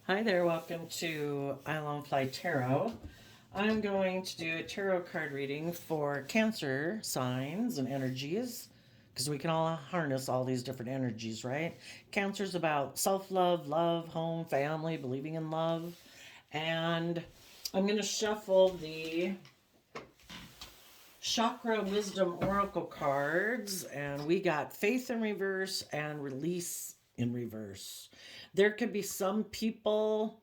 Hi there, welcome to I Love Fly Tarot. I'm going to do a tarot card reading for Cancer signs and energies because we can all harness all these different energies, right? Cancer's about self love, love, home, family, believing in love. And I'm going to shuffle the Chakra Wisdom Oracle cards, and we got Faith in reverse and Release in reverse. There could be some people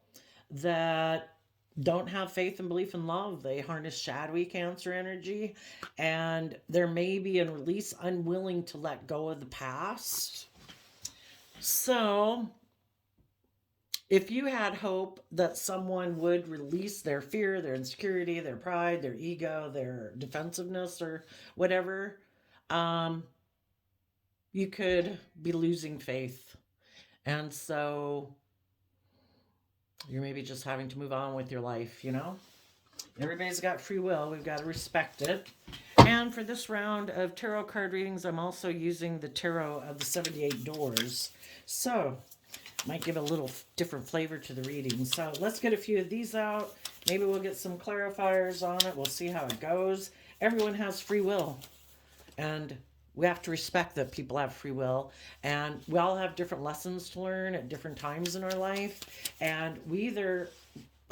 that don't have faith and belief in love. They harness shadowy Cancer energy, and there may be a release, unwilling to let go of the past. So, if you had hope that someone would release their fear, their insecurity, their pride, their ego, their defensiveness, or whatever, um, you could be losing faith. And so you're maybe just having to move on with your life, you know? Everybody's got free will. We've got to respect it. And for this round of tarot card readings, I'm also using the tarot of the 78 doors. So might give a little different flavor to the reading. So let's get a few of these out. Maybe we'll get some clarifiers on it. We'll see how it goes. Everyone has free will. And we have to respect that people have free will. And we all have different lessons to learn at different times in our life. And we either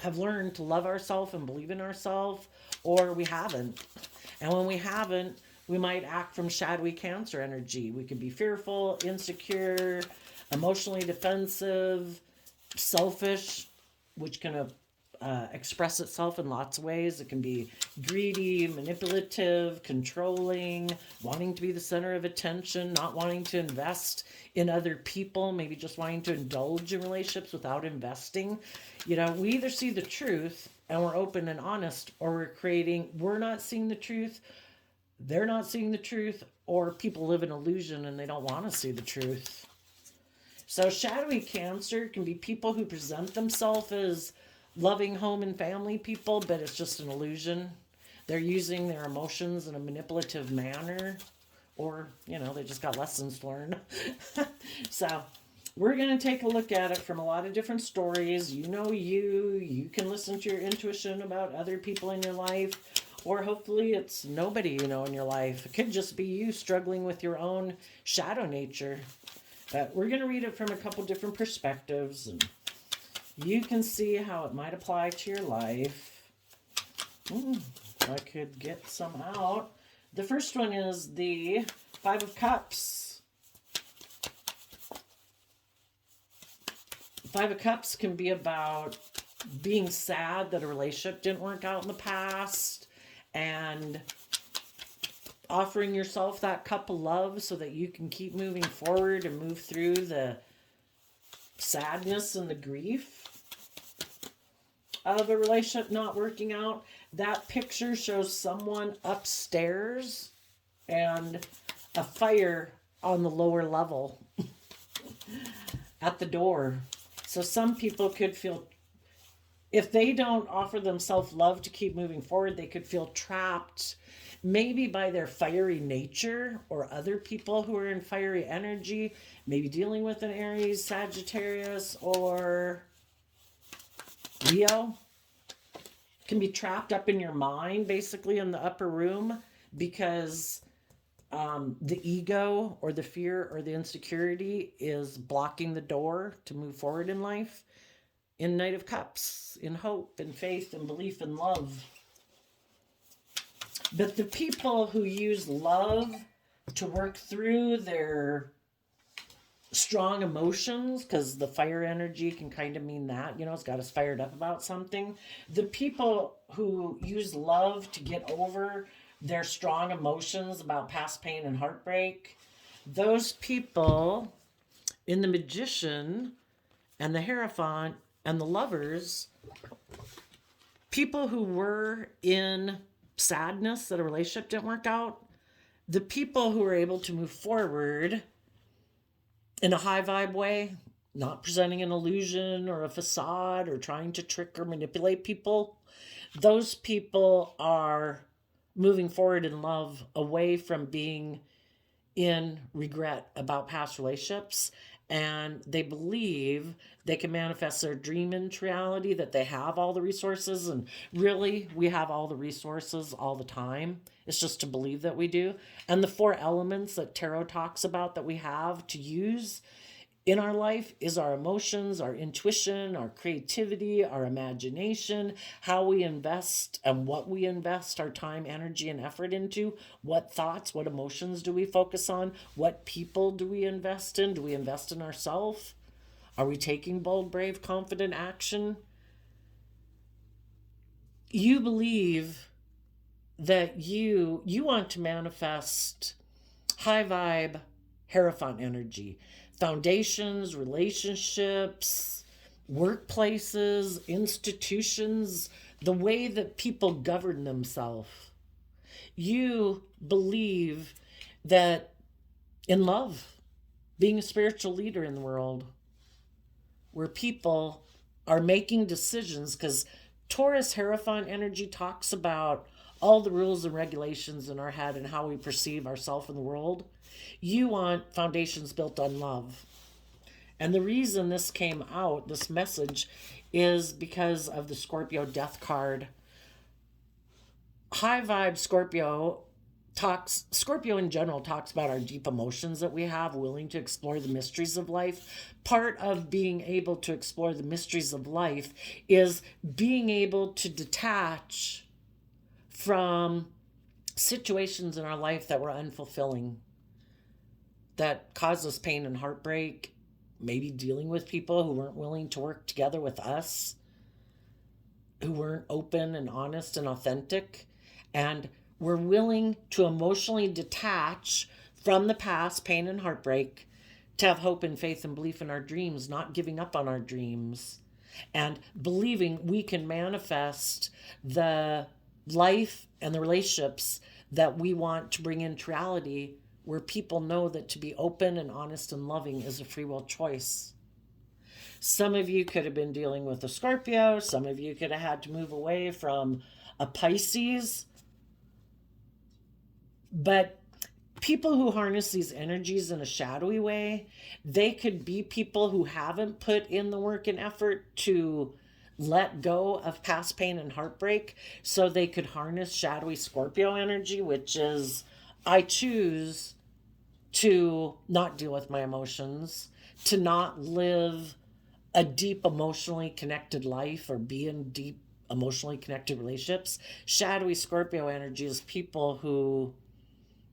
have learned to love ourselves and believe in ourselves, or we haven't. And when we haven't, we might act from shadowy Cancer energy. We could be fearful, insecure, emotionally defensive, selfish, which can express itself in lots of ways. It can be greedy, manipulative, controlling, wanting to be the center of attention, not wanting to invest in other people, maybe just wanting to indulge in relationships without investing. You know, we either see the truth and we're open and honest, or we're not seeing the truth, they're not seeing the truth, or people live in illusion and they don't want to see the truth. So, shadowy Cancer can be people who present themselves as loving home and family people, but it's just an illusion. They're using their emotions in a manipulative manner, or, you know, they just got lessons to learn. So, we're going to take a look at it from a lot of different stories. You can listen to your intuition about other people in your life, or hopefully it's nobody you know in your life. It could just be you struggling with your own shadow nature. But we're going to read it from a couple different perspectives, and you can see how it might apply to your life. If I could get some out. The first one is the Five of Cups. Five of Cups can be about being sad that a relationship didn't work out in the past, and offering yourself that cup of love so that you can keep moving forward and move through the sadness and the grief of a relationship not working out. That picture shows someone upstairs and a fire on the lower level at the door. So some people could feel, if they don't offer themselves love to keep moving forward, they could feel trapped, maybe by their fiery nature, or other people who are in fiery energy, maybe dealing with an Aries, Sagittarius, or Leo. Can be trapped up in your mind, basically in the upper room, because the ego or the fear or the insecurity is blocking the door to move forward in life. In Knight of Cups, in hope and faith and belief and love. But the people who use love to work through their strong emotions, because the fire energy can kind of mean that, you know, it's got us fired up about something. The people who use love to get over their strong emotions about past pain and heartbreak, those people in the Magician and the Hierophant and the Lovers, people who were in sadness that a relationship didn't work out, the people who are able to move forward in a high vibe way, not presenting an illusion or a facade or trying to trick or manipulate people, those people are moving forward in love, away from being in regret about past relationships. and they believe they can manifest their dream into reality, that they have all the resources. And really, we have all the resources all the time. It's just to believe that we do. And the four elements that tarot talks about that we have to use in our life is our emotions, our intuition, our creativity, our imagination, how we invest and what we invest our time, energy, and effort into, what thoughts, what emotions do we focus on, what people do we invest in? Do we invest in ourselves? Are we taking bold, brave, confident action? You believe that you want to manifest high vibe Hierophant energy, foundations, relationships, workplaces, institutions, the way that people govern themselves. You believe that in love, being a spiritual leader in the world, where people are making decisions, because Taurus Hierophant energy talks about all the rules and regulations in our head and how we perceive ourselves in the world. You want foundations built on love. And the reason this came out, this message, is because of the Scorpio death card. High vibe Scorpio in general talks about our deep emotions that we have, willing to explore the mysteries of life. Part of being able to explore the mysteries of life is being able to detach from situations in our life that were unfulfilling, that caused us pain and heartbreak, maybe dealing with people who weren't willing to work together with us, who weren't open and honest and authentic. And we're willing to emotionally detach from the past pain and heartbreak to have hope and faith and belief in our dreams, not giving up on our dreams, and believing we can manifest the life and the relationships that we want to bring into reality, where people know that to be open and honest and loving is a free will choice. Some of you could have been dealing with a Scorpio. Some of you could have had to move away from a Pisces. But people who harness these energies in a shadowy way, they could be people who haven't put in the work and effort to let go of past pain and heartbreak, so they could harness shadowy Scorpio energy, which is, I choose to not deal with my emotions, to not live a deep emotionally connected life or be in deep emotionally connected relationships. Shadowy Scorpio energy is people who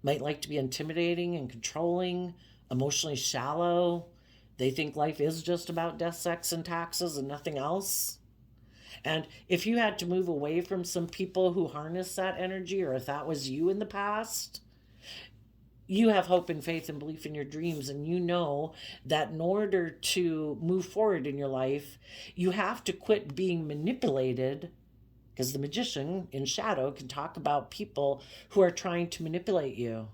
might like to be intimidating and controlling, emotionally shallow. They think life is just about death, sex, and taxes and nothing else. And if you had to move away from some people who harness that energy, or if that was you in the past, you have hope and faith and belief in your dreams, and you know that in order to move forward in your life, you have to quit being manipulated, because the magician in shadow can talk about people who are trying to manipulate you.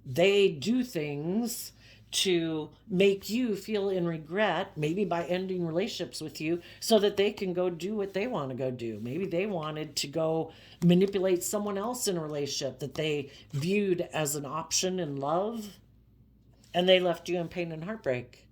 They do things to make you feel in regret, maybe by ending relationships with you, so that they can go do what they want to go do. Maybe they wanted to go manipulate someone else in a relationship that they viewed as an option in love, and they left you in pain and heartbreak.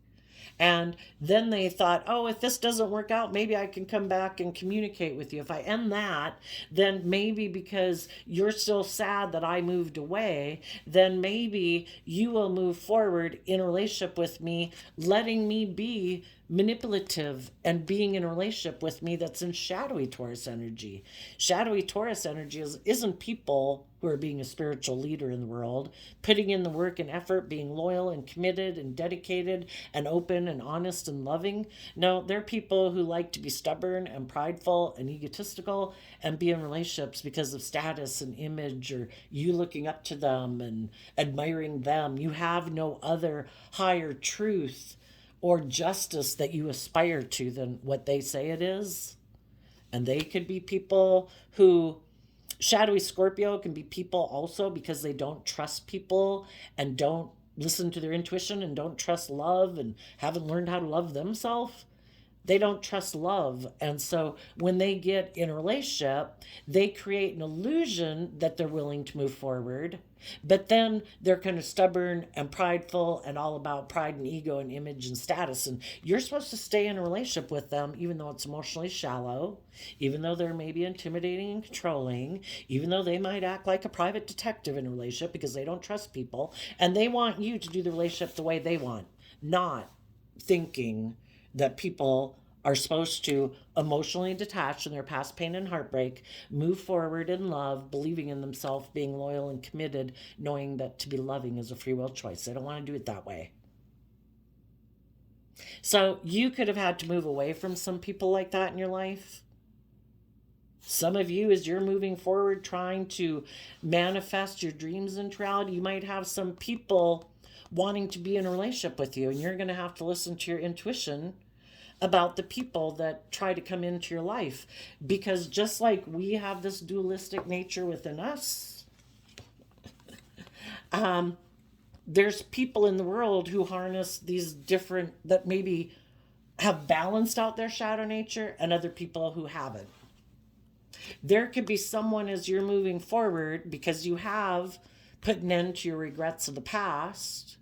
And then they thought, oh, if this doesn't work out, maybe I can come back and communicate with you. If I end that, then maybe because you're still sad that I moved away, then maybe you will move forward in a relationship with me, letting me be manipulative and being in a relationship with me that's in shadowy Taurus energy. Shadowy Taurus energy isn't people who are being a spiritual leader in the world, putting in the work and effort, being loyal and committed and dedicated and open and honest and loving. No, they're people who like to be stubborn and prideful and egotistical and be in relationships because of status and image, or you looking up to them and admiring them. You have no other higher truth or justice that you aspire to than what they say it is. And they could be people who, shadowy Scorpio can be people also because they don't trust people and don't listen to their intuition and don't trust love and haven't learned how to love themselves. They don't trust love. And so when they get in a relationship, they create an illusion that they're willing to move forward. But then they're kind of stubborn and prideful and all about pride and ego and image and status. And you're supposed to stay in a relationship with them, even though it's emotionally shallow, even though they're maybe intimidating and controlling, even though they might act like a private detective in a relationship because they don't trust people. And they want you to do the relationship the way they want, not thinking that people are supposed to emotionally detach from their past pain and heartbreak, move forward in love, believing in themselves, being loyal and committed, knowing that to be loving is a free will choice. They don't want to do it that way. So you could have had to move away from some people like that in your life. Some of you, as you're moving forward, trying to manifest your dreams into reality, you might have some people wanting to be in a relationship with you, and you're going to have to listen to your intuition about the people that try to come into your life. Because just like we have this dualistic nature within us, there's people in the world who harness these different, that maybe have balanced out their shadow nature, and other people who haven't. There could be someone as you're moving forward, because you have put an end to your regrets of the past.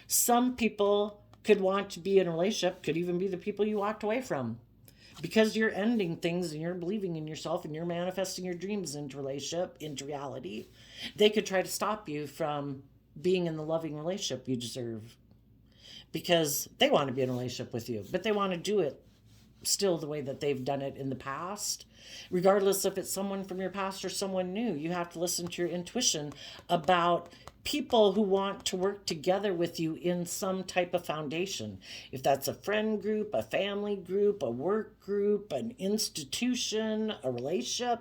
Some people could want to be in a relationship, could even be the people you walked away from, because you're ending things and you're believing in yourself and you're manifesting your dreams into relationship, into reality. They could try to stop you from being in the loving relationship you deserve, because they want to be in a relationship with you, but they want to do it still the way that they've done it in the past. Regardless if it's someone from your past or someone new, you have to listen to your intuition about people who want to work together with you in some type of foundation. If that's a friend group, a family group, a work group, an institution, a relationship.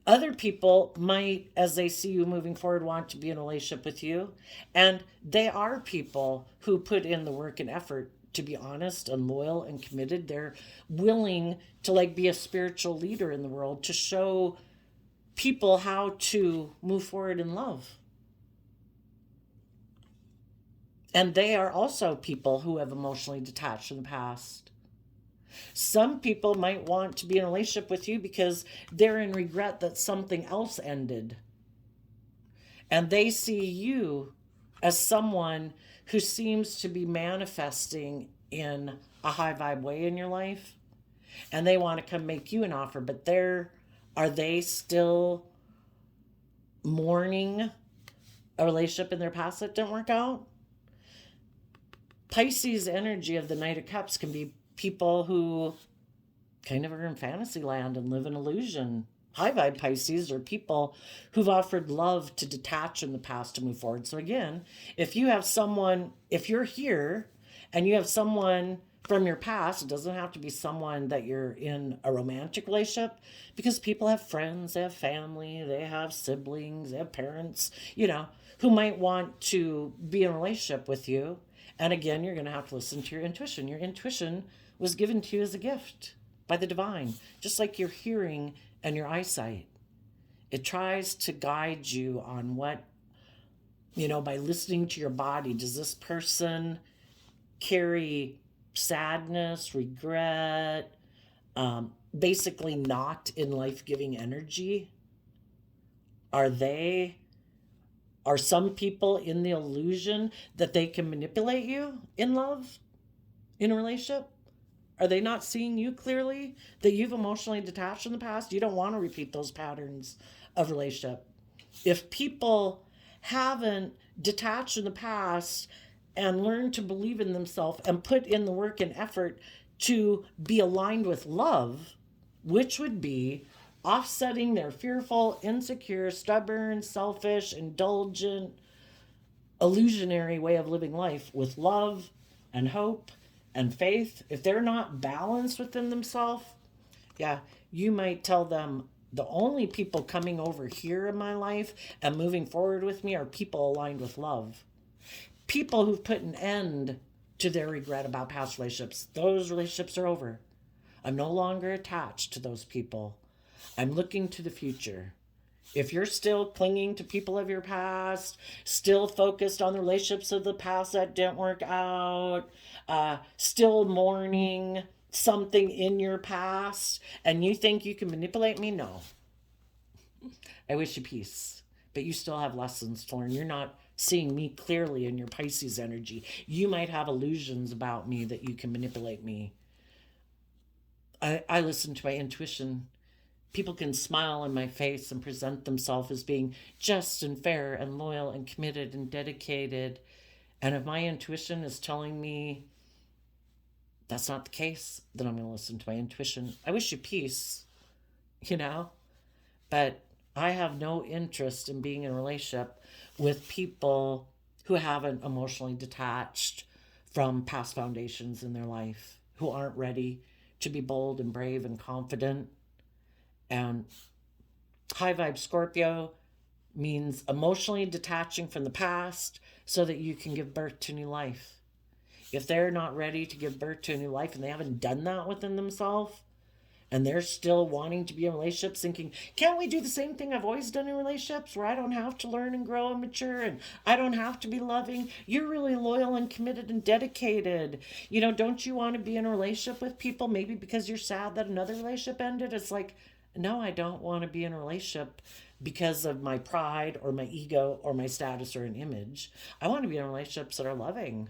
Other people might, as they see you moving forward, want to be in a relationship with you. And they are people who put in the work and effort to be honest and loyal and committed. They're willing to like be a spiritual leader in the world, to show people how to move forward in love. And they are also people who have emotionally detached from the past. Some people might want to be in a relationship with you because they're in regret that something else ended. And they see you as someone who seems to be manifesting in a high vibe way in your life. And they want to come make you an offer, but are they still mourning a relationship in their past that didn't work out? Pisces energy of the Knight of Cups can be people who kind of are in fantasy land and live in illusion. High vibe Pisces are people who've offered love to detach in the past to move forward. So again, if you're here and you have someone from your past, it doesn't have to be someone that you're in a romantic relationship, because people have friends, they have family, they have siblings, they have parents, who might want to be in a relationship with you. And again, you're going to have to listen to your intuition. Your intuition was given to you as a gift by the divine, just like your hearing and your eyesight. It tries to guide you on what, by listening to your body. Does this person carry sadness, regret, basically not in life-giving energy? Are some people in the illusion that they can manipulate you in love, in a relationship? Are they not seeing you clearly, that you've emotionally detached in the past? You don't want to repeat those patterns of relationship. If people haven't detached in the past and learned to believe in themselves and put in the work and effort to be aligned with love, which would be offsetting their fearful, insecure, stubborn, selfish, indulgent, illusionary way of living life with love and hope and faith, if they're not balanced within themselves, you might tell them, the only people coming over here in my life and moving forward with me are people aligned with love. People who've put an end to their regret about past relationships. Those relationships are over. I'm no longer attached to those people. I'm looking to the future. If you're still clinging to people of your past, still focused on the relationships of the past that didn't work out, still mourning something in your past and you think you can manipulate me, no. I wish you peace. But you still have lessons to learn. You're not seeing me clearly in your Pisces energy. You might have illusions about me that you can manipulate me. I listen to my intuition. People can smile in my face and present themselves as being just and fair and loyal and committed and dedicated. And if my intuition is telling me that's not the case, then I'm going to listen to my intuition. I wish you peace, you know? But I have no interest in being in a relationship with people who haven't emotionally detached from past foundations in their life, who aren't ready to be bold and brave and confident. And high vibe Scorpio means emotionally detaching from the past so that you can give birth to new life. If they're not ready to give birth to a new life and they haven't done that within themselves, and they're still wanting to be in relationships thinking, can't we do the same thing I've always done in relationships where I don't have to learn and grow and mature and I don't have to be loving? You're really loyal and committed and dedicated. Don't you want to be in a relationship with people maybe because you're sad that another relationship ended? It's like, no, I don't want to be in a relationship because of my pride or my ego or my status or an image. I want to be in relationships that are loving.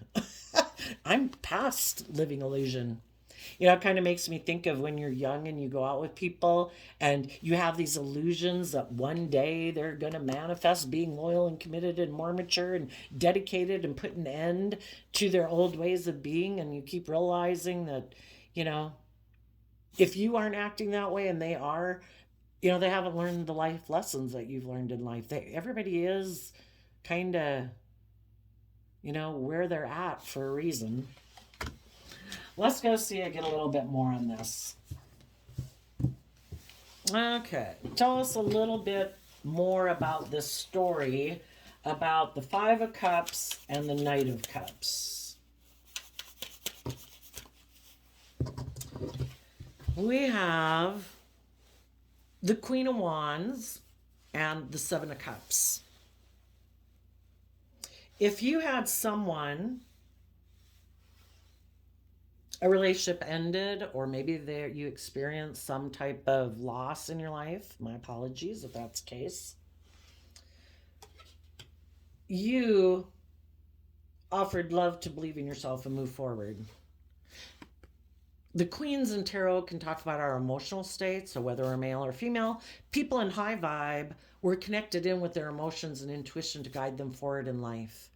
I'm past living illusion. It kind of makes me think of when you're young and you go out with people and you have these illusions that one day they're going to manifest being loyal and committed and more mature and dedicated and put an end to their old ways of being. And you keep realizing that, you know, if you aren't acting that way and they are, they haven't learned the life lessons that you've learned in life. Everybody is kind of, where they're at for a reason. Let's go see I get a little bit more on this. Okay, tell us a little bit more about this story about the Five of Cups and the Knight of Cups. We have the Queen of Wands and the Seven of Cups. If you had someone, a relationship ended, or maybe you experienced some type of loss in your life, my apologies if that's the case, you offered love to believe in yourself and move forward. The queens in tarot can talk about our emotional state, so whether we're male or female. People in high vibe were connected in with their emotions and intuition to guide them forward in life.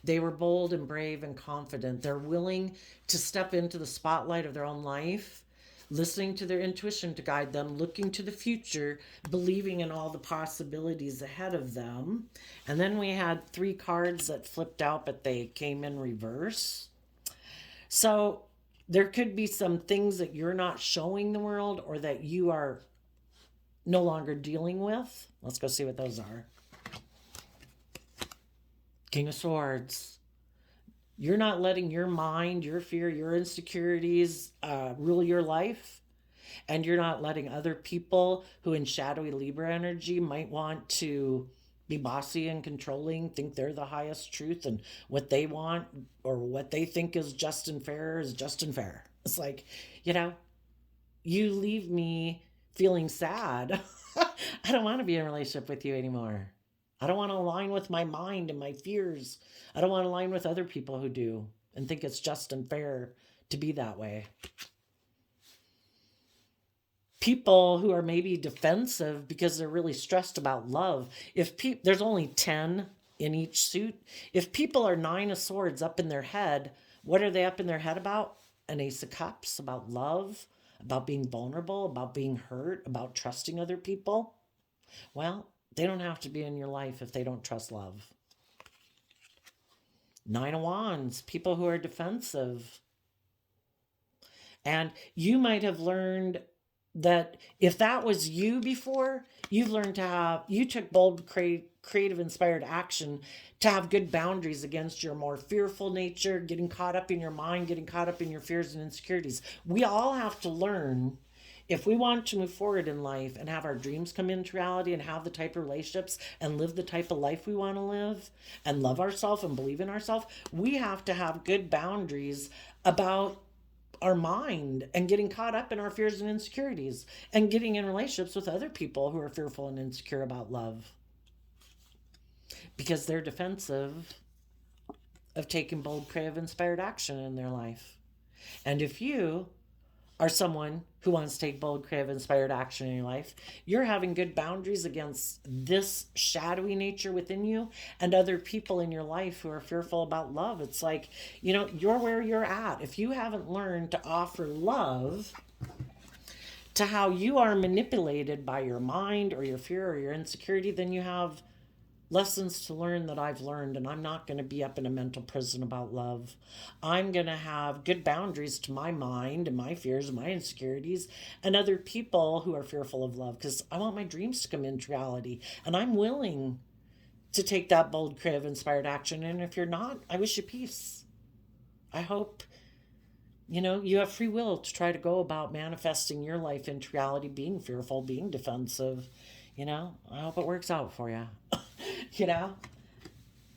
They were bold and brave and confident. They're willing to step into the spotlight of their own life, listening to their intuition to guide them, looking to the future, believing in all the possibilities ahead of them. And then we had 3 cards that flipped out, but they came in reverse. So there could be some things that you're not showing the world or that you are no longer dealing with. Let's go see what those are. King of Swords. You're not letting your mind, your fear, your insecurities rule your life. And you're not letting other people who in shadowy Libra energy might want to be bossy and controlling, think they're the highest truth and what they want or what they think is just and fair is just and fair. It's like, you leave me feeling sad. I don't want to be in a relationship with you anymore. I don't want to align with my mind and my fears. I don't want to align with other people who do and think it's just and fair to be that way. People who are maybe defensive because they're really stressed about love. There's only 10 in each suit. If people are 9 of Swords up in their head, what are they up in their head about? An Ace of Cups, about love, about being vulnerable, about being hurt, about trusting other people. Well, they don't have to be in your life if they don't trust love. 9 of Wands, people who are defensive. And you might have learned that if that was you before, you've learned you took bold, creative, inspired action to have good boundaries against your more fearful nature, getting caught up in your mind, getting caught up in your fears and insecurities. We all have to learn, if we want to move forward in life and have our dreams come into reality and have the type of relationships and live the type of life we want to live and love ourselves and believe in ourselves, we have to have good boundaries about our mind and getting caught up in our fears and insecurities and getting in relationships with other people who are fearful and insecure about love because they're defensive of taking bold, creative, inspired action in their life. And if you are someone who wants to take bold, creative, inspired action in your life, you're having good boundaries against this shadowy nature within you and other people in your life who are fearful about love. It's like, you're where you're at. If you haven't learned to offer love to how you are manipulated by your mind or your fear or your insecurity, then you have lessons to learn that I've learned, and I'm not going to be up in a mental prison about love. I'm going to have good boundaries to my mind and my fears and my insecurities and other people who are fearful of love, because I want my dreams to come into reality, and I'm willing to take that bold, creative, inspired action. And if you're not, I wish you peace. I hope you have free will to try to go about manifesting your life into reality, being fearful, being defensive. I hope it works out for you.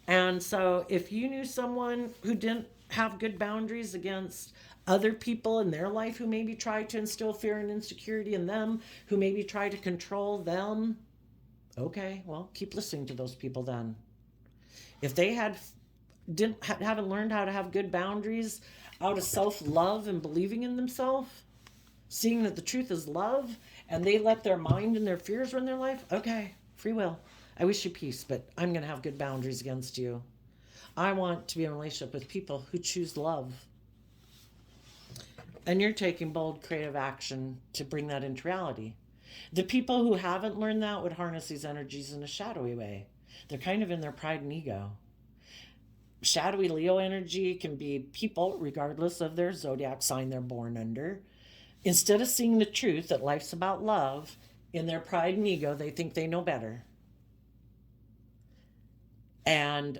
And so if you knew someone who didn't have good boundaries against other people in their life who maybe tried to instill fear and insecurity in them, who maybe tried to control them, okay, well, keep listening to those people then. If they haven't learned how to have good boundaries out of self-love and believing in themselves, seeing that the truth is love, and they let their mind and their fears run their life, okay, free will. I wish you peace, but I'm going to have good boundaries against you. I want to be in a relationship with people who choose love. And you're taking bold, creative action to bring that into reality. The people who haven't learned that would harness these energies in a shadowy way. They're kind of in their pride and ego. Shadowy Leo energy can be people, regardless of their zodiac sign they're born under. Instead of seeing the truth that life's about love, in their pride and ego, they think they know better. And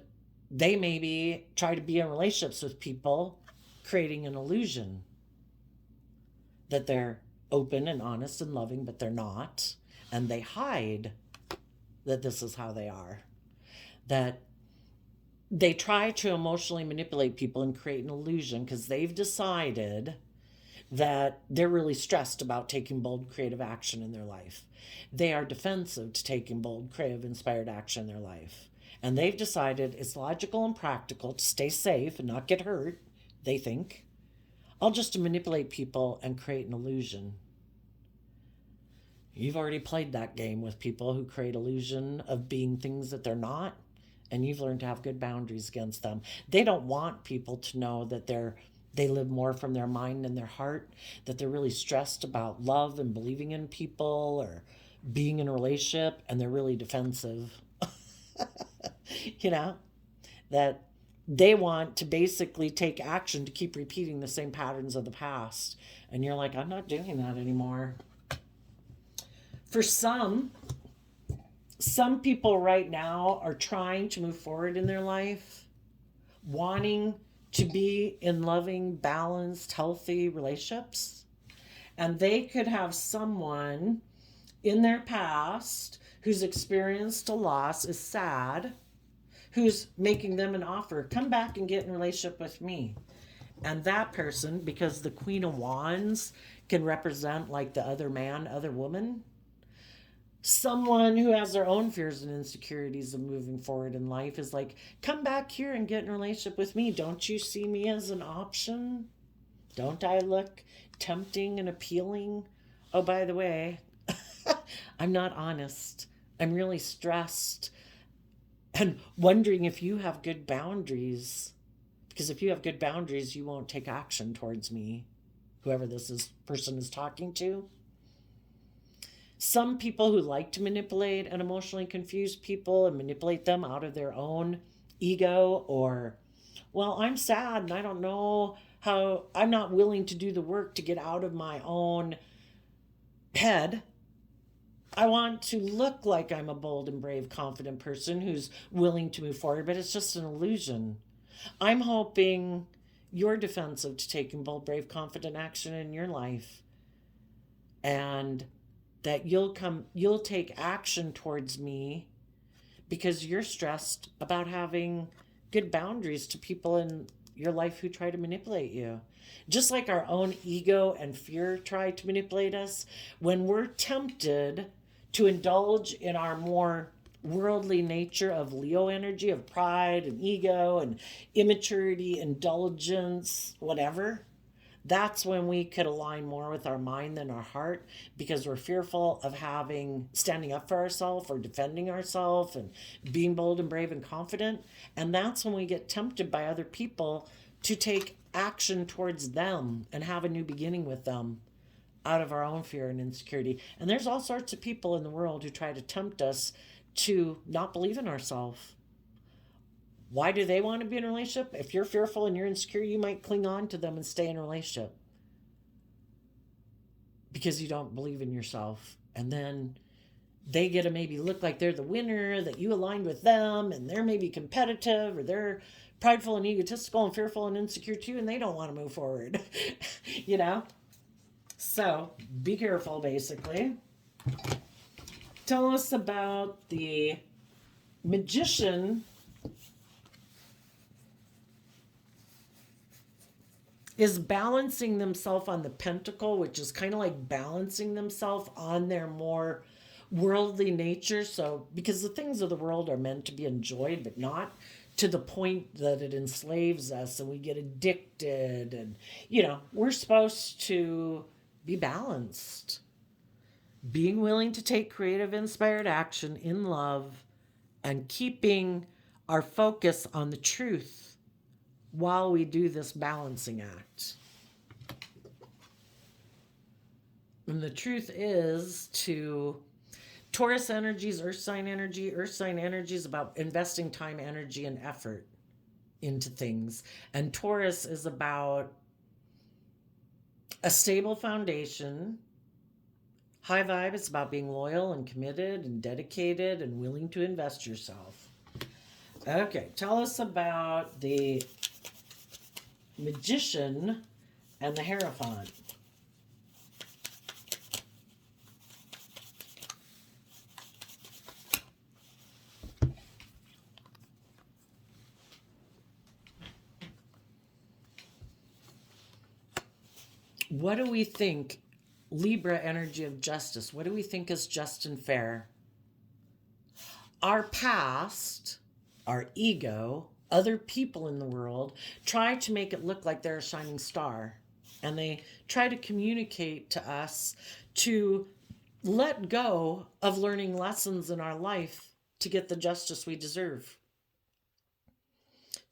they maybe try to be in relationships with people, creating an illusion that they're open and honest and loving, but they're not. And they hide that this is how they are. That they try to emotionally manipulate people and create an illusion because they've decided that they're really stressed about taking bold, creative action in their life. They are defensive to taking bold, creative, inspired action in their life. And they've decided it's logical and practical to stay safe and not get hurt, they think. I'll just manipulate people and create an illusion. You've already played that game with people who create illusion of being things that they're not, and you've learned to have good boundaries against them. They don't want people to know that they live more from their mind and their heart, that they're really stressed about love and believing in people or being in a relationship, and they're really defensive. That they want to basically take action to keep repeating the same patterns of the past. And you're like, I'm not doing that anymore. For some people right now are trying to move forward in their life, wanting to be in loving, balanced, healthy relationships. And they could have someone in their past who's experienced a loss, is sad, who's making them an offer, come back and get in a relationship with me. And that person, because the Queen of Wands can represent like the other man, other woman, someone who has their own fears and insecurities of moving forward in life is like, come back here and get in a relationship with me. Don't you see me as an option? Don't I look tempting and appealing? Oh, by the way, I'm not honest. I'm really stressed and wondering if you have good boundaries. Because if you have good boundaries, you won't take action towards me, whoever person is talking to. Some people who like to manipulate and emotionally confuse people and manipulate them out of their own ego, or, well, I'm sad and I don't know how, I'm not willing to do the work to get out of my own head. I want to look like I'm a bold and brave, confident person who's willing to move forward, but it's just an illusion. I'm hoping you're defensive to taking bold, brave, confident action in your life, and that you'll take action towards me because you're stressed about having good boundaries to people in your life who try to manipulate you. Just like our own ego and fear try to manipulate us, when we're tempted to indulge in our more worldly nature of Leo energy, of pride and ego and immaturity, indulgence, whatever, that's when we could align more with our mind than our heart, because we're fearful of standing up for ourselves or defending ourselves and being bold and brave and confident. And that's when we get tempted by other people to take action towards them and have a new beginning with them out of our own fear and insecurity. And there's all sorts of people in the world who try to tempt us to not believe in ourselves. Why do they want to be in a relationship? If you're fearful and you're insecure, you might cling on to them and stay in a relationship because you don't believe in yourself. And then they get to maybe look like they're the winner, that you aligned with them, and they're maybe competitive, or they're prideful and egotistical and fearful and insecure too, and they don't want to move forward. you know? So be careful, basically. Tell us about the Magician. Is balancing themselves on the pentacle, which is kind of like balancing themselves on their more worldly nature. So, because the things of the world are meant to be enjoyed, but not to the point that it enslaves us and we get addicted. And, we're supposed to be balanced. Being willing to take creative, inspired action in love and keeping our focus on the truth while we do this balancing act. And the truth is Taurus energy is earth sign energy. Earth sign energy is about investing time, energy, and effort into things. And Taurus is about a stable foundation. High vibe is about being loyal and committed and dedicated and willing to invest yourself. Okay, tell us about the Magician and the Hierophant. What do we think? Libra energy of justice. What do we think is just and fair? Our past, our ego, other people in the world try to make it look like they're a shining star. And they try to communicate to us to let go of learning lessons in our life to get the justice we deserve.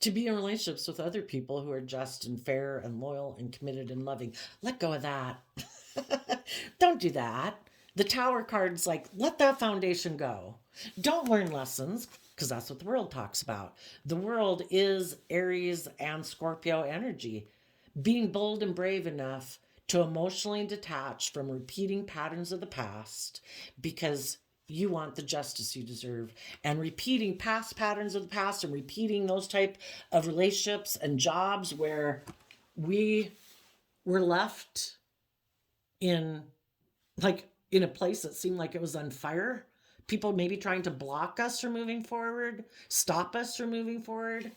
To be in relationships with other people who are just and fair and loyal and committed and loving. Let go of that. Don't do that. The Tower card's like, let that foundation go. Don't learn lessons, because that's what the world talks about. The world is Aries and Scorpio energy. Being bold and brave enough to emotionally detach from repeating patterns of the past because you want the justice you deserve. And repeating past patterns of the past and repeating those type of relationships and jobs where we were left in a place that seemed like it was on fire. People maybe trying to block us from moving forward, stop us from moving forward,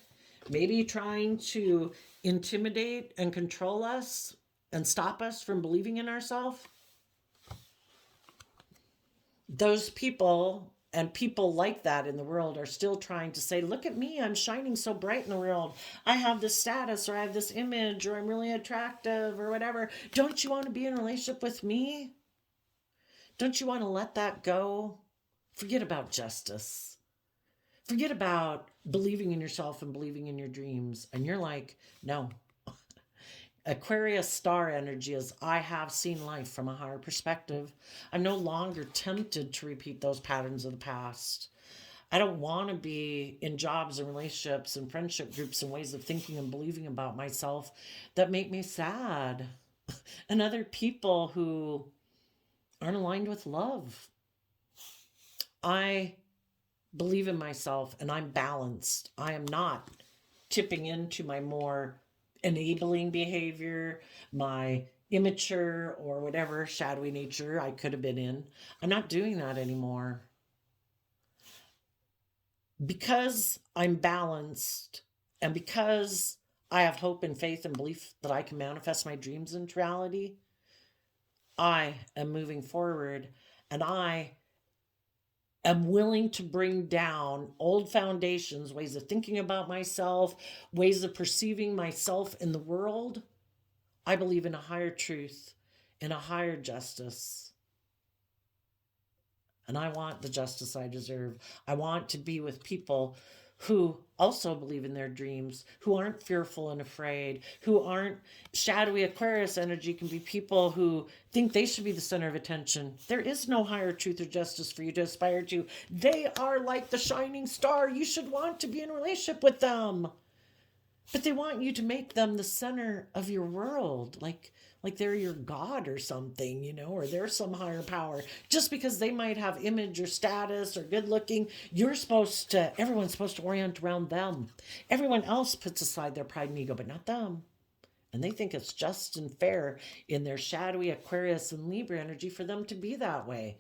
maybe trying to intimidate and control us and stop us from believing in ourselves. Those people and people like that in the world are still trying to say, look at me, I'm shining so bright in the world. I have this status, or I have this image, or I'm really attractive, or whatever. Don't you want to be in a relationship with me? Don't you want to let that go? Forget about justice. Forget about believing in yourself and believing in your dreams. And you're like, no. Aquarius star energy is, I have seen life from a higher perspective. I'm no longer tempted to repeat those patterns of the past. I don't want to be in jobs and relationships and friendship groups and ways of thinking and believing about myself that make me sad. And other people who aren't aligned with love. I believe in myself and I'm balanced. I am not tipping into my more enabling behavior, my immature or whatever shadowy nature I could have been in. I'm not doing that anymore. Because I'm balanced and because I have hope and faith and belief that I can manifest my dreams into reality. I am moving forward, and I am willing to bring down old foundations, ways of thinking about myself, ways of perceiving myself in the world. I believe in a higher truth, in a higher justice. And I want the justice I deserve. I want to be with people who also believe in their dreams, who aren't fearful and afraid, who aren't shadowy. Aquarius energy can be people who think they should be the center of attention. There is no higher truth or justice for you to aspire to. They are like the shining star. You should want to be in a relationship with them. But they want you to make them the center of your world, like they're your god or something, or they're some higher power. Just because they might have image or status or good looking, everyone's supposed to orient around them. Everyone else puts aside their pride and ego, but not them. And they think it's just and fair in their shadowy Aquarius and Libra energy for them to be that way.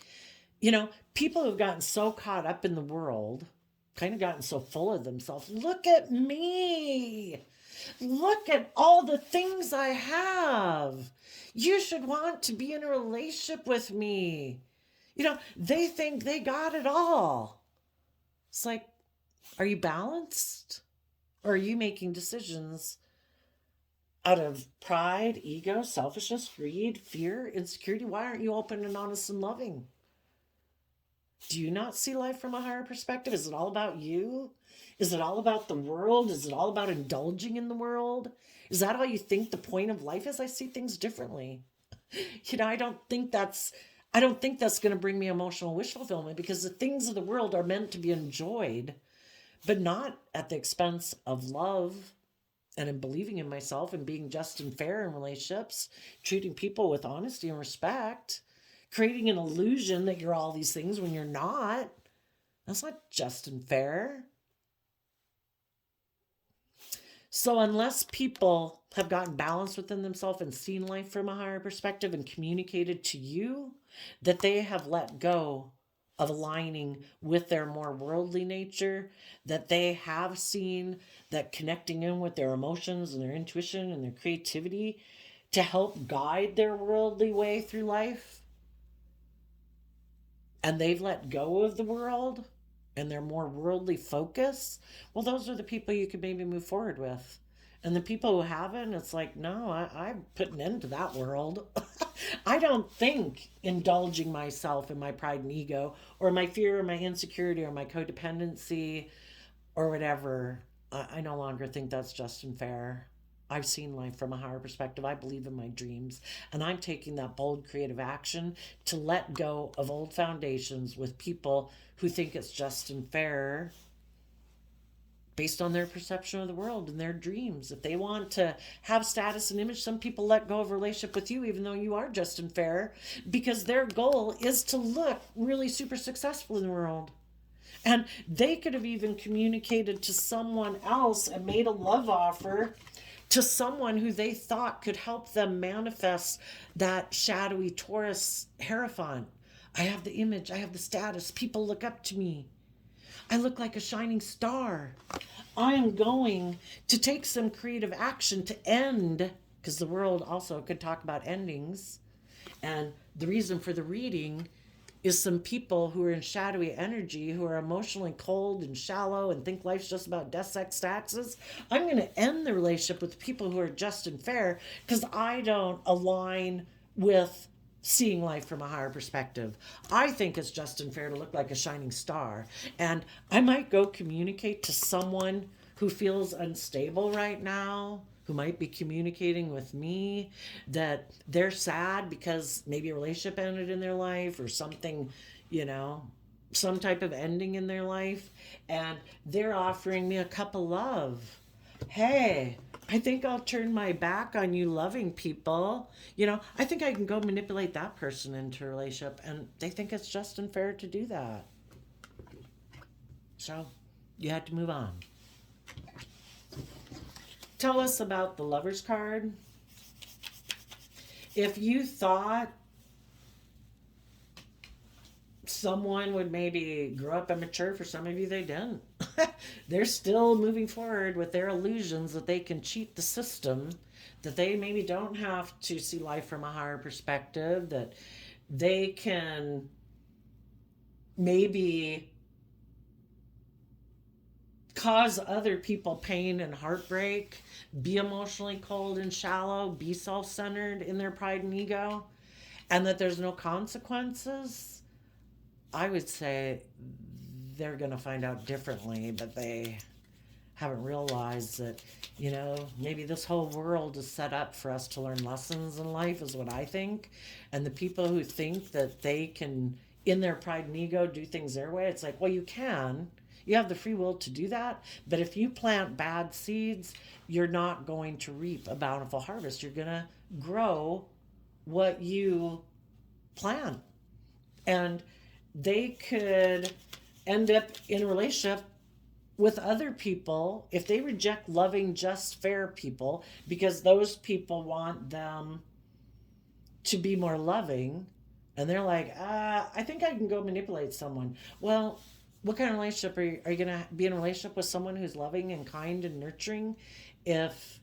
People who've gotten so caught up in the world, kind of gotten so full of themselves. Look at me. Look at all the things I have. You should want to be in a relationship with me. They think they got it all. It's like, are you balanced? Or are you making decisions out of pride, ego, selfishness, greed, fear, insecurity? Why aren't you open and honest and loving? Do you not see life from a higher perspective? Is it all about you? Is it all about the world? Is it all about indulging in the world? Is that all you think the point of life is? I see things differently. I don't think that's going to bring me emotional wish fulfillment, because the things of the world are meant to be enjoyed, but not at the expense of love and in believing in myself and being just and fair in relationships, treating people with honesty and respect. Creating an illusion that you're all these things when you're not. That's not just and fair. So unless people have gotten balance within themselves and seen life from a higher perspective and communicated to you that they have let go of aligning with their more worldly nature, that they have seen that connecting in with their emotions and their intuition and their creativity to help guide their worldly way through life, and they've let go of the world and they're more worldly focused, well, those are the people you could maybe move forward with. And the people who haven't, it's like, no, I'm putting an end to that world. I don't think indulging myself in my pride and ego or my fear or my insecurity or my codependency or whatever, I no longer think that's just and fair. I've seen life from a higher perspective. I believe in my dreams. And I'm taking that bold creative action to let go of old foundations with people who think it's just and fair based on their perception of the world and their dreams. If they want to have status and image, some people let go of a relationship with you even though you are just and fair, because their goal is to look really super successful in the world. And they could have even communicated to someone else and made a love offer to someone who they thought could help them manifest that shadowy Taurus Hierophant. I have the image, I have the status, people look up to me. I look like a shining star. I am going to take some creative action to end, because the world also could talk about endings. And the reason for the reading is some people who are in shadowy energy, who are emotionally cold and shallow and think life's just about death, sex, taxes. I'm going to end the relationship with people who are just and fair because I don't align with seeing life from a higher perspective. I think it's just and fair to look like a shining star. And I might go communicate to someone who feels unstable right now, who might be communicating with me that they're sad because maybe a relationship ended in their life or something, some type of ending in their life. And they're offering me a cup of love. Hey, I think I'll turn my back on you loving people. I think I can go manipulate that person into a relationship, and they think it's just and fair to do that. So you had to move on. Tell us about the Lover's card. If you thought someone would maybe grow up immature, for some of you they didn't. They're still moving forward with their illusions that they can cheat the system, that they maybe don't have to see life from a higher perspective, that they can maybe cause other people pain and heartbreak, be emotionally cold and shallow, be self centered in their pride and ego, and that there's no consequences. I would say they're going to find out differently, but they haven't realized that, maybe this whole world is set up for us to learn lessons in life, is what I think. And the people who think that they can, in their pride and ego, do things their way, it's like, well, you can. You have the free will to do that. But if you plant bad seeds, you're not going to reap a bountiful harvest. You're going to grow what you plant. And they could end up in a relationship with other people if they reject loving, just, fair people because those people want them to be more loving. And they're like, I think I can go manipulate someone. Well, what kind of relationship are you going to be in a relationship with someone who's loving and kind and nurturing? If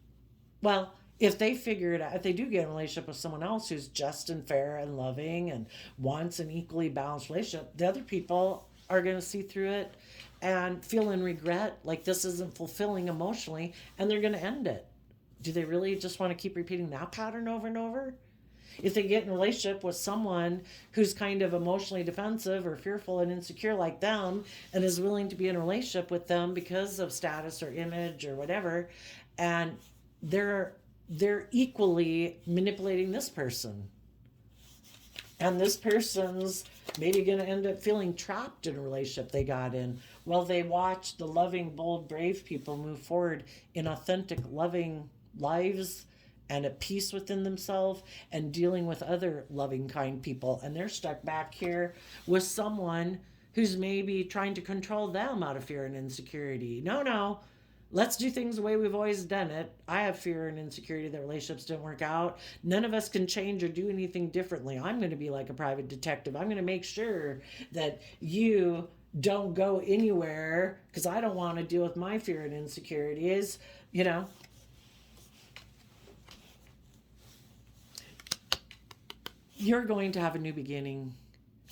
they figure it out, if they do get in a relationship with someone else who's just and fair and loving and wants an equally balanced relationship, the other people are going to see through it and feel in regret, like this isn't fulfilling emotionally, and they're going to end it. Do they really just want to keep repeating that pattern over and over? If they get in a relationship with someone who's kind of emotionally defensive or fearful and insecure like them and is willing to be in a relationship with them because of status or image or whatever, and they're equally manipulating this person, and this person's maybe going to end up feeling trapped in a relationship they got in while they watch the loving, bold, brave people move forward in authentic, loving lives and at peace within themselves and dealing with other loving, kind people. And they're stuck back here with someone who's maybe trying to control them out of fear and insecurity. No, let's do things the way we've always done it. I have fear and insecurity that relationships didn't work out. None of us can change or do anything differently. I'm going to be like a private detective. I'm going to make sure that you don't go anywhere because I don't want to deal with my fear and insecurities. You're going to have a new beginning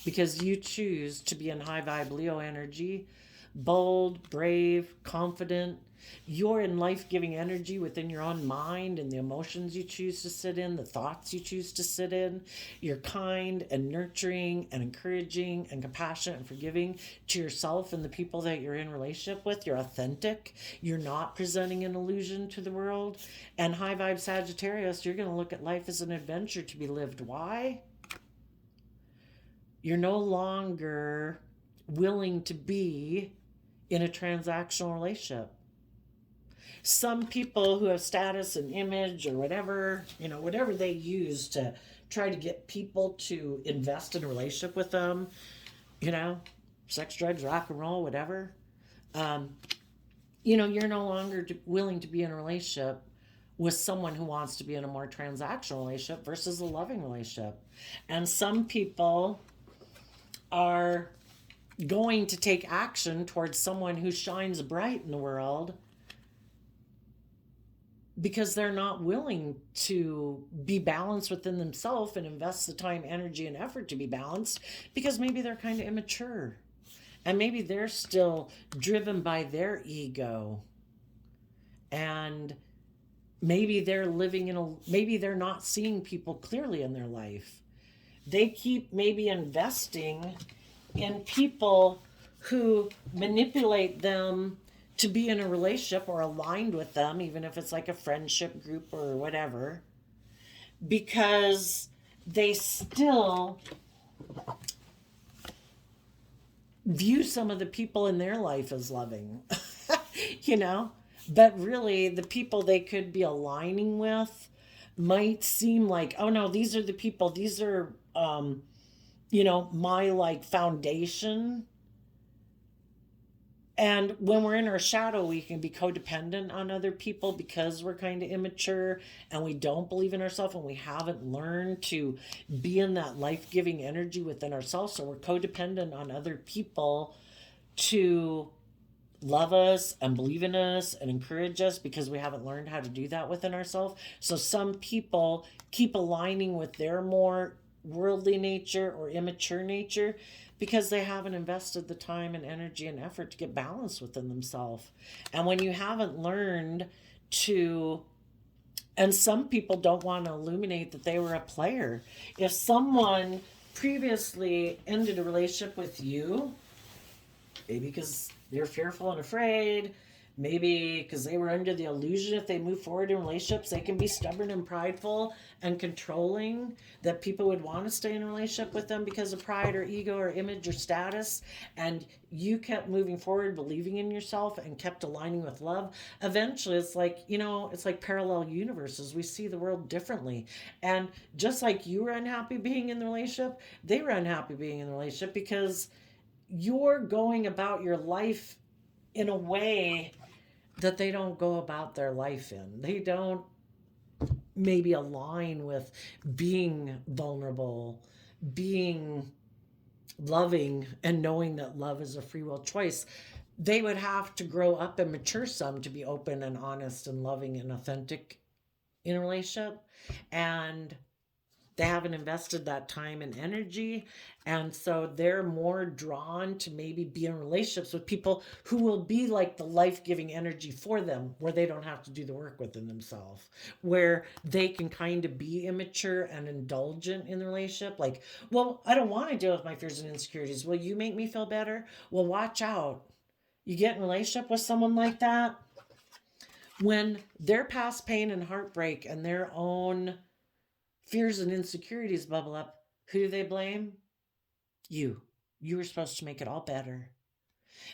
because you choose to be in high vibe Leo energy, bold, brave, confident. You're in life-giving energy within your own mind and the emotions you choose to sit in, the thoughts you choose to sit in. You're kind and nurturing and encouraging and compassionate and forgiving to yourself and the people that you're in relationship with. You're authentic. You're not presenting an illusion to the world. And high vibe Sagittarius, you're going to look at life as an adventure to be lived. Why? You're no longer willing to be in a transactional relationship. Some people who have status and image or whatever they use to try to get people to invest in a relationship with them, sex, drugs, rock and roll, whatever. You're no longer willing to be in a relationship with someone who wants to be in a more transactional relationship versus a loving relationship. And some people are going to take action towards someone who shines bright in the world because they're not willing to be balanced within themselves and invest the time, energy, and effort to be balanced because maybe they're kind of immature and maybe they're still driven by their ego, and maybe they're maybe they're not seeing people clearly in their life. They keep maybe investing in people who manipulate them to be in a relationship or aligned with them, even if it's like a friendship group or whatever, because they still view some of the people in their life as loving, but really the people they could be aligning with might seem like, oh no, these are the people, these are, my like foundation. And when we're in our shadow, we can be codependent on other people because we're kind of immature and we don't believe in ourselves and we haven't learned to be in that life-giving energy within ourselves. So we're codependent on other people to love us and believe in us and encourage us because we haven't learned how to do that within ourselves. So some people keep aligning with their more worldly nature or immature nature because they haven't invested the time and energy and effort to get balance within themselves. And when you haven't learned to, and some people don't want to illuminate that they were a player. If someone previously ended a relationship with you, maybe because they're fearful and afraid, maybe because they were under the illusion if they move forward in relationships they can be stubborn and prideful and controlling, that people would want to stay in a relationship with them because of pride or ego or image or status, and you kept moving forward believing in yourself and kept aligning with love. Eventually it's like, it's like parallel universes. We see the world differently, and just like you were unhappy being in the relationship, they were unhappy being in the relationship because you're going about your life in a way that they don't go about their life in. They don't maybe align with being vulnerable, being loving, and knowing that love is a free will choice. They would have to grow up and mature some to be open and honest and loving and authentic in a relationship. And they haven't invested that time and energy, and so they're more drawn to maybe be in relationships with people who will be like the life-giving energy for them, where they don't have to do the work within themselves, where they can kind of be immature and indulgent in the relationship. Like, well, I don't want to deal with my fears and insecurities. Will you make me feel better? Well, watch out. You get in a relationship with someone like that, when their past pain and heartbreak and their own fears and insecurities bubble up, who do they blame? You. You were supposed to make it all better.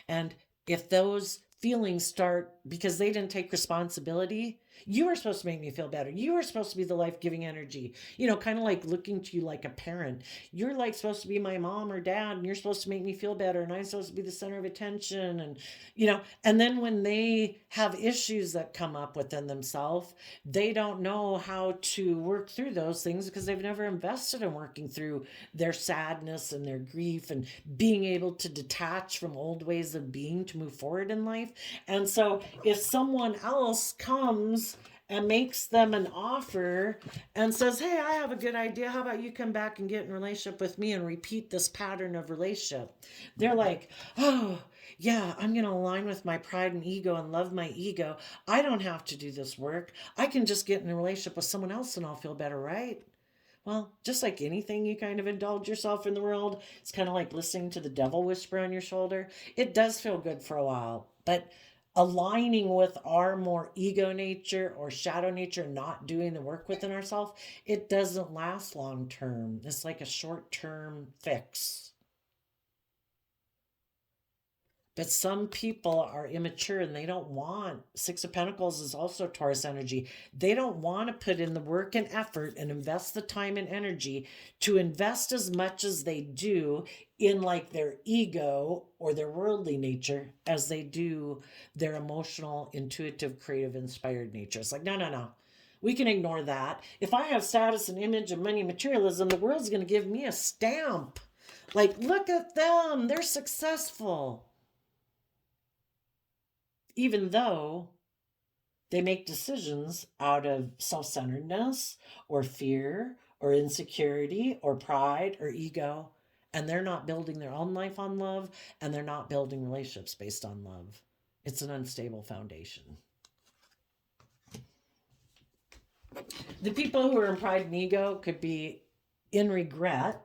And if those feelings start because they didn't take responsibility, you were supposed to make me feel better. You were supposed to be the life giving energy, kind of like looking to you like a parent. You're like supposed to be my mom or dad, and you're supposed to make me feel better, and I'm supposed to be the center of attention. And then when they have issues that come up within themselves, they don't know how to work through those things because they've never invested in working through their sadness and their grief and being able to detach from old ways of being to move forward in life. And so if someone else comes and makes them an offer and says, hey, I have a good idea, how about you come back and get in a relationship with me and repeat this pattern of relationship, they're like, oh yeah, I'm going to align with my pride and ego and love my ego. I don't have to do this work. I can just get in a relationship with someone else and I'll feel better, right? Well, just like anything you kind of indulge yourself in the world, it's kind of like listening to the devil whisper on your shoulder. It does feel good for a while, but aligning with our more ego nature or shadow nature, not doing the work within ourselves, it doesn't last long term. It's like a short term fix. But some people are immature and they don't want, Six of Pentacles is also Taurus energy. They don't want to put in the work and effort and invest the time and energy to invest as much as they do in like their ego or their worldly nature as they do their emotional, intuitive, creative, inspired nature. It's like, no, no, no. We can ignore that. If I have status and image and money materialism, the world's going to give me a stamp. Like, look at them. They're successful, even though they make decisions out of self centeredness or fear or insecurity or pride or ego. And they're not building their own life on love, and they're not building relationships based on love. It's an unstable foundation. The people who are in pride and ego could be in regret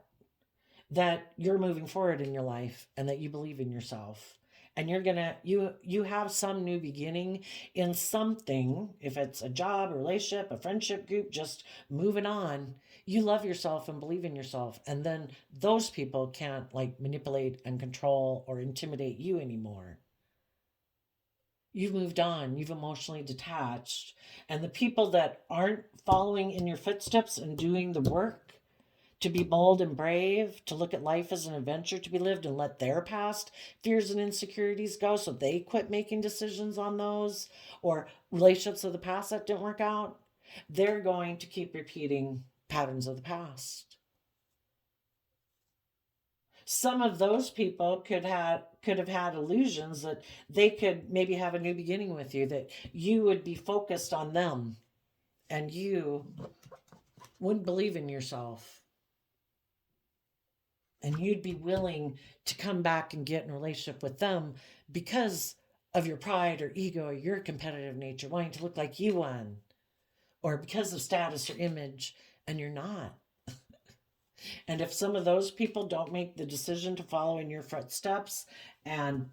that you're moving forward in your life and that you believe in yourself, and you have some new beginning in something. If it's a job, a relationship, a friendship group, just moving on, you love yourself and believe in yourself, and then those people can't like manipulate and control or intimidate you anymore. You've moved on, you've emotionally detached, and the people that aren't following in your footsteps and doing the work to be bold and brave, to look at life as an adventure to be lived and let their past fears and insecurities go so they quit making decisions on those, or relationships of the past that didn't work out, they're going to keep repeating patterns of the past. some of those people could have had illusions that they could maybe have a new beginning with you, that you would be focused on them and you wouldn't believe in yourself, and you'd be willing to come back and get in a relationship with them because of your pride or ego or your competitive nature, wanting to look like you won, or because of status or image, and you're not. And if some of those people don't make the decision to follow in your footsteps and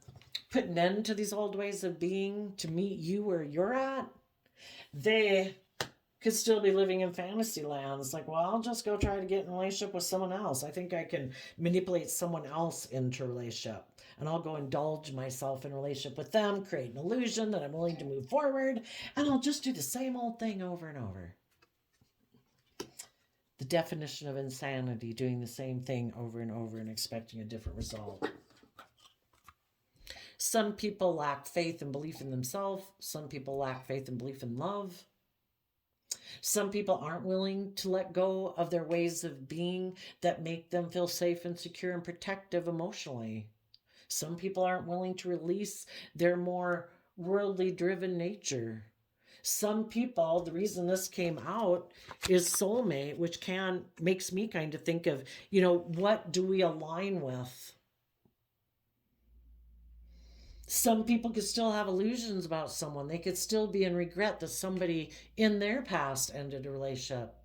put an end to these old ways of being to meet you where you're at, they could still be living in fantasy lands. Like, well, I'll just go try to get in a relationship with someone else. I think I can manipulate someone else into a relationship. And I'll go indulge myself in a relationship with them, create an illusion that I'm willing to move forward, and I'll just do the same old thing over and over. The definition of insanity, doing the same thing over and over and expecting a different result. Some people lack faith and belief in themselves. Some people lack faith and belief in love. Some people aren't willing to let go of their ways of being that make them feel safe and secure and protective emotionally. Some people aren't willing to release their more worldly driven nature. Some people, the reason this came out is soulmate, which makes me kind of think of, what do we align with? Some people could still have illusions about someone. They could still be in regret that somebody in their past ended a relationship.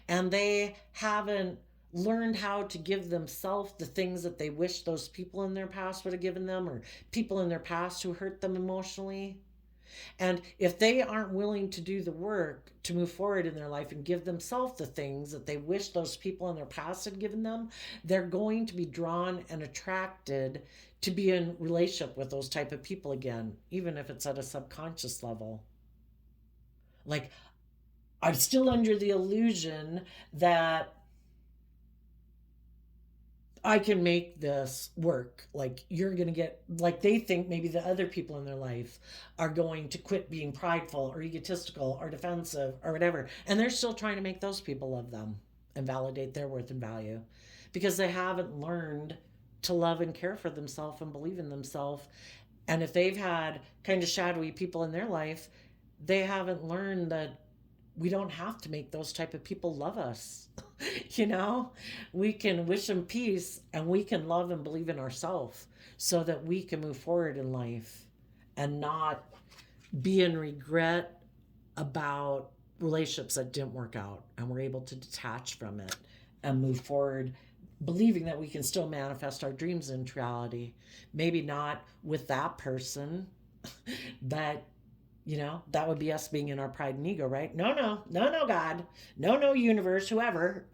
And they haven't learned how to give themselves the things that they wish those people in their past would have given them, or people in their past who hurt them emotionally. And if they aren't willing to do the work to move forward in their life and give themselves the things that they wish those people in their past had given them, they're going to be drawn and attracted to be in relationship with those type of people again, even if it's at a subconscious level. Like, I'm still under the illusion that I can make this work. Like, you're going to get, like, they think maybe the other people in their life are going to quit being prideful or egotistical or defensive or whatever. And they're still trying to make those people love them and validate their worth and value because they haven't learned to love and care for themselves and believe in themselves. And if they've had kind of shadowy people in their life, they haven't learned that we don't have to make those type of people love us. We can wish them peace and we can love and believe in ourselves so that we can move forward in life and not be in regret about relationships that didn't work out, and we're able to detach from it and move forward believing that we can still manifest our dreams into reality. Maybe not with that person, but that would be us being in our pride and ego, right? No, God. No, universe, whoever,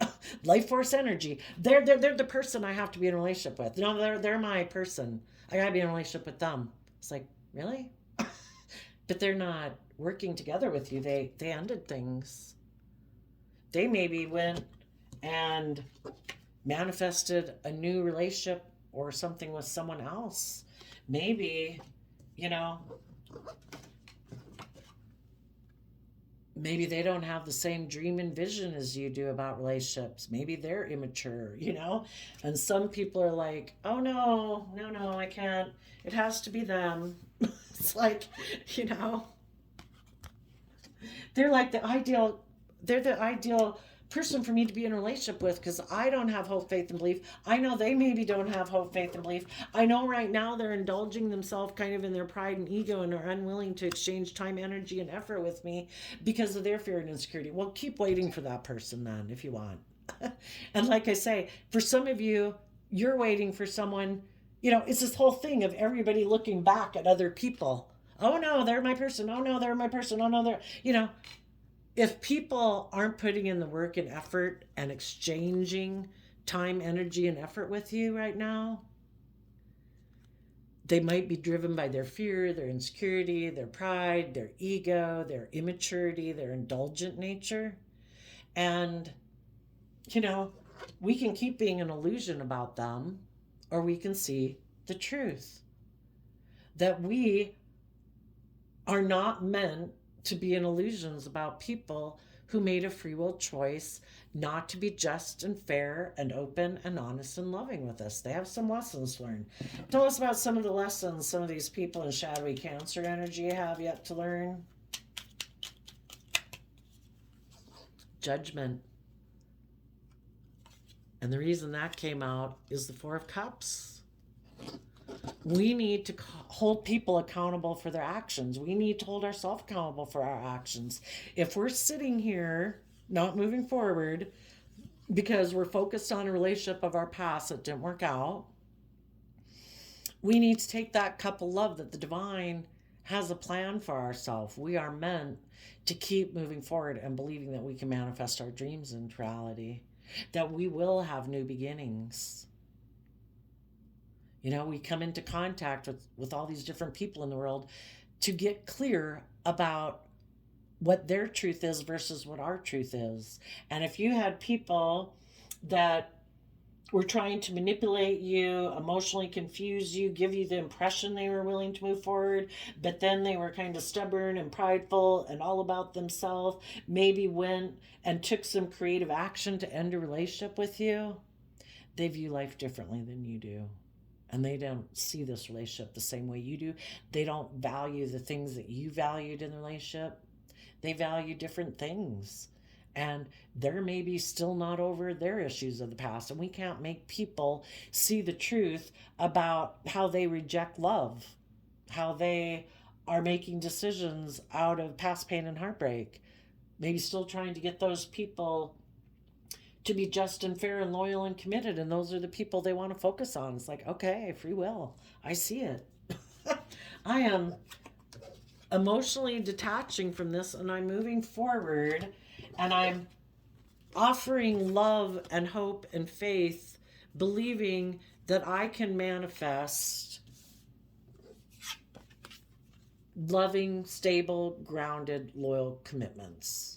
life force energy. They're the person I have to be in a relationship with. No, they're my person. I gotta be in a relationship with them. It's like, really? But they're not working together with you. They ended things. They maybe went and manifested a new relationship or something with someone else. Maybe, maybe they don't have the same dream and vision as you do about relationships. Maybe they're immature, And some people are like, oh no, I can't. It has to be them. It's like, they're like they're the ideal person for me to be in a relationship with because I don't have hope, faith, and belief. I know they maybe don't have hope, faith, and belief. I know right now they're indulging themselves kind of in their pride and ego and are unwilling to exchange time, energy, and effort with me because of their fear and insecurity. Well, keep waiting for that person then if you want. And like I say, for some of you, you're waiting for someone, it's this whole thing of everybody looking back at other people. Oh no, they're my person. Oh no, they're my person. Oh no, they're, if people aren't putting in the work and effort and exchanging time, energy, and effort with you right now, they might be driven by their fear, their insecurity, their pride, their ego, their immaturity, their indulgent nature. And, we can keep being an illusion about them, or we can see the truth that we are not meant to be in illusions about people who made a free will choice not to be just and fair and open and honest and loving with us. They have some lessons learned. Tell us about some of the lessons some of these people in shadowy Cancer energy have yet to learn. Judgment. And the reason that came out is the Four of Cups. We need to hold people accountable for their actions. We need to hold ourselves accountable for our actions. If we're sitting here not moving forward because we're focused on a relationship of our past that didn't work out, we need to take that cup of love that the divine has a plan for ourselves. We are meant to keep moving forward and believing that we can manifest our dreams into reality, that we will have new beginnings. You know, we come into contact with all these different people in the world to get clear about what their truth is versus what our truth is. And if you had people that were trying to manipulate you, emotionally confuse you, give you the impression they were willing to move forward, but then they were kind of stubborn and prideful and all about themselves, maybe went and took some creative action to end a relationship with you, they view life differently than you do. And they don't see this relationship the same way you do. They don't value the things that you valued in the relationship. They value different things. And they're maybe still not over their issues of the past. And we can't make people see the truth about how they reject love, how they are making decisions out of past pain and heartbreak. Maybe still trying to get those people to be just and fair and loyal and committed. And those are the people they want to focus on. It's like, okay, free will. I see it. I am emotionally detaching from this and I'm moving forward and I'm offering love and hope and faith, believing that I can manifest loving, stable, grounded, loyal commitments.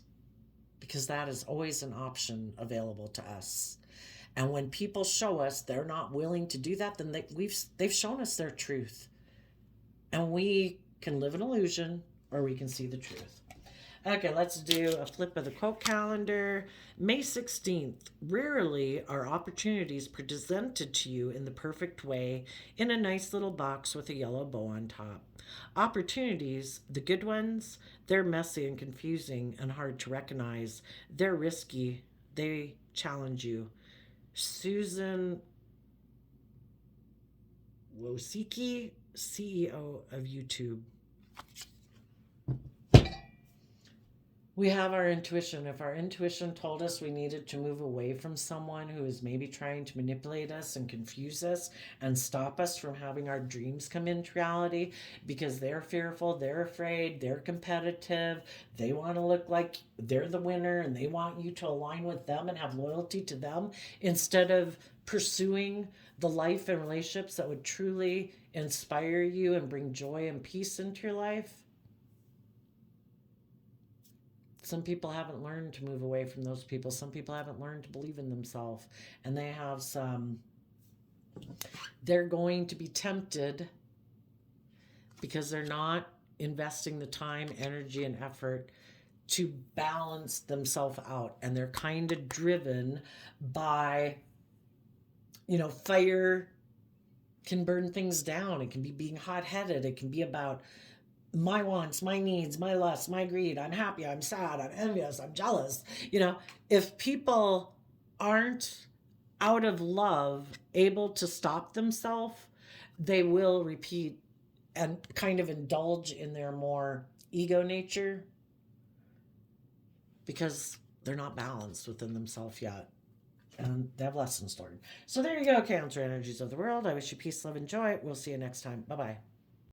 Because that is always an option available to us. And when people show us they're not willing to do that, then they've shown us their truth. And we can live an illusion or we can see the truth. Okay, let's do a flip of the quote calendar. May 16th. Rarely are opportunities presented to you in the perfect way in a nice little box with a yellow bow on top. Opportunities, the good ones, they're messy and confusing and hard to recognize. They're risky. They challenge you. Susan Wojcicki, CEO of YouTube. We have our intuition. If our intuition told us we needed to move away from someone who is maybe trying to manipulate us and confuse us and stop us from having our dreams come into reality because they're fearful, they're afraid, they're competitive, they want to look like they're the winner and they want you to align with them and have loyalty to them instead of pursuing the life and relationships that would truly inspire you and bring joy and peace into your life. Some people haven't learned to move away from those people. Some people haven't learned to believe in themselves. And they have they're going to be tempted because they're not investing the time, energy, and effort to balance themselves out. And they're kind of driven by, fire can burn things down. It can be being hot-headed. It can be about my wants, my needs, my lusts, my greed. I'm happy, I'm sad, I'm envious, I'm jealous. If people aren't out of love able to stop themselves, they will repeat and kind of indulge in their more ego nature because they're not balanced within themselves yet. And they have lessons learned. So there you go, Cancer energies of the world. I wish you peace, love, and joy. We'll see you next time. Bye-bye.